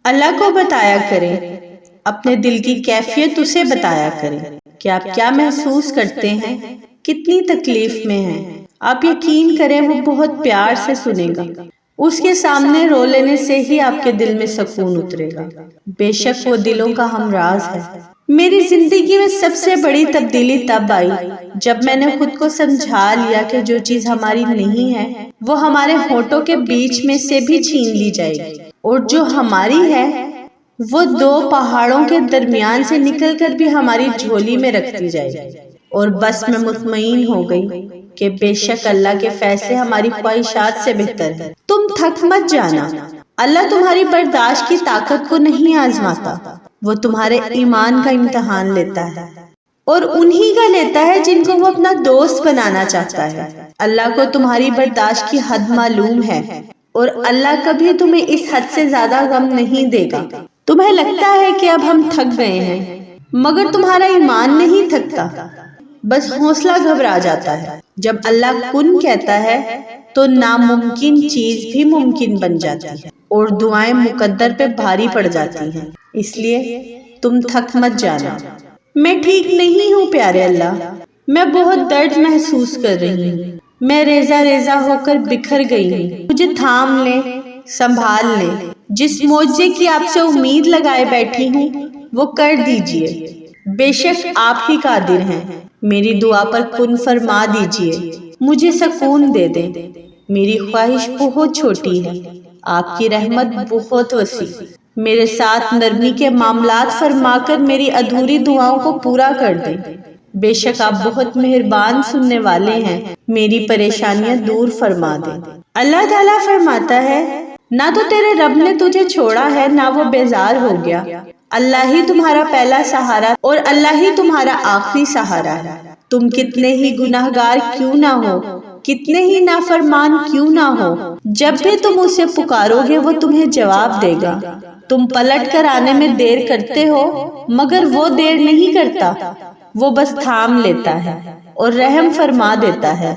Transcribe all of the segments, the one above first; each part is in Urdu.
اللہ کو بتایا کریں، اپنے دل کی کیفیت اسے بتایا کریں کہ آپ کیا محسوس کرتے ہیں، کتنی تکلیف میں ہیں۔ آپ یقین کریں وہ بہت پیار سے سنے گا۔ اس کے سامنے رو لینے سے ہی آپ کے دل میں سکون اترے گا۔ بے شک وہ دلوں کا ہمراز ہے۔ میری زندگی میں سب سے بڑی تبدیلی تب آئی جب میں نے خود کو سمجھا لیا کہ جو چیز ہماری نہیں ہے وہ ہمارے ہونٹوں کے بیچ میں سے بھی چھین لی جائے گی، اور جو ہماری ہے وہ دو پہاڑوں کے درمیان سے نکل کر بھی ہماری جھولی میں رکھ دی جائے گی۔ اور بس میں مطمئن ہو گئی کہ بے شک اللہ کے فیصلے ہماری خواہشات سے بہتر ہیں۔ تم تھک مت جانا، اللہ تمہاری برداشت کی طاقت کو نہیں آزماتا، وہ تمہارے ایمان کا امتحان لیتا ہے، اور انہی کا لیتا ہے جن کو وہ اپنا دوست بنانا چاہتا ہے۔ اللہ کو تمہاری برداشت کی حد معلوم ہے، اور اللہ کبھی تمہیں اس حد سے زیادہ غم نہیں دے گا۔ تمہیں لگتا ہے کہ اب ہم تھک گئے ہیں، مگر تمہارا ایمان نہیں تھکتا، بس حوصلہ گھبرا جاتا ہے۔ جب اللہ کن کہتا ہے تو ناممکن چیز بھی ممکن بن جاتی ہے، اور دعائیں مقدر پہ بھاری پڑ جاتی ہیں۔ اس لیے تم تھک مت جانا۔ میں ٹھیک نہیں ہوں پیارے اللہ، میں بہت درد محسوس کر رہی ہوں، میں ریزہ ریزہ ہو کر بکھر گئی ہوں، مجھے تھام لیں، سنبھال لیں۔ جس معجزے کی آپ سے امید لگائے بیٹھی ہوں وہ کر دیجئے، بے شک آپ ہی قادر ہیں۔ میری دعا پر کن فرما دیجئے، مجھے سکون دے دیں۔ میری خواہش بہت چھوٹی ہے، آپ کی رحمت بہت وسیع۔ میرے ساتھ نرمی کے معاملات فرما کر میری ادھوری دعاؤں کو پورا کر دیں۔ بے شک آپ بہت مہربان سننے والے ہیں، میری پریشانیاں دور فرما دیں۔ اللہ تعالیٰ فرماتا ہے، نہ تو تیرے رب نے تجھے چھوڑا ہے نہ وہ بیزار ہو گیا۔ اللہ ہی تمہارا پہلا سہارا اور اللہ ہی تمہارا آخری سہارا ہے۔ تم کتنے ہی گناہگار کیوں نہ ہو، کتنے ہی نافرمان کیوں نہ ہو، جب بھی تم اسے پکارو گے وہ تمہیں جواب دے گا۔ تم پلٹ کر آنے میں دیر کرتے ہو، مگر وہ دیر نہیں کرتا، وہ بس تھام لیتا ہے اور رحم فرما دیتا ہے۔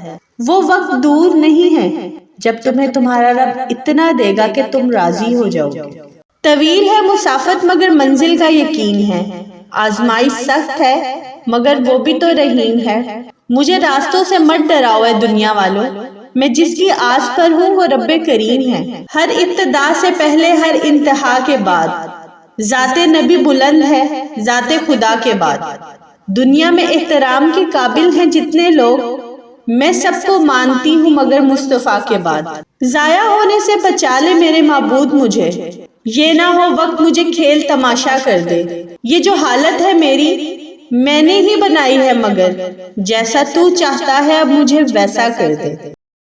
وہ وقت دور نہیں ہے جب تمہیں تمہارا رب اتنا دے گا کہ تم راضی ہو جاؤ گے۔ طویل ہے مسافت مگر منزل کا یقین ہے، آزمائش سخت ہے مگر وہ بھی تو رحیم ہے۔ مجھے راستوں سے مت ڈراؤ اے دنیا والوں، میں جس کی آس پر ہوں وہ رب کریم ہے۔ ہر ابتدا سے پہلے ہر انتہا کے بعد ذات نبی بلند ہے، ذات خدا کے بعد۔ دنیا میں احترام کے قابل ہیں جتنے لوگ، میں سب کو مانتی ہوں مگر مصطفیٰ کے بعد۔ ضائع ہونے سے بچا لے میرے معبود مجھے، یہ نہ ہو وقت مجھے کھیل تماشا کر دے۔ یہ جو حالت ہے میری میں نے ہی بنائی ہے، مگر جیسا تو چاہتا ہے اب مجھے ویسا کر دے۔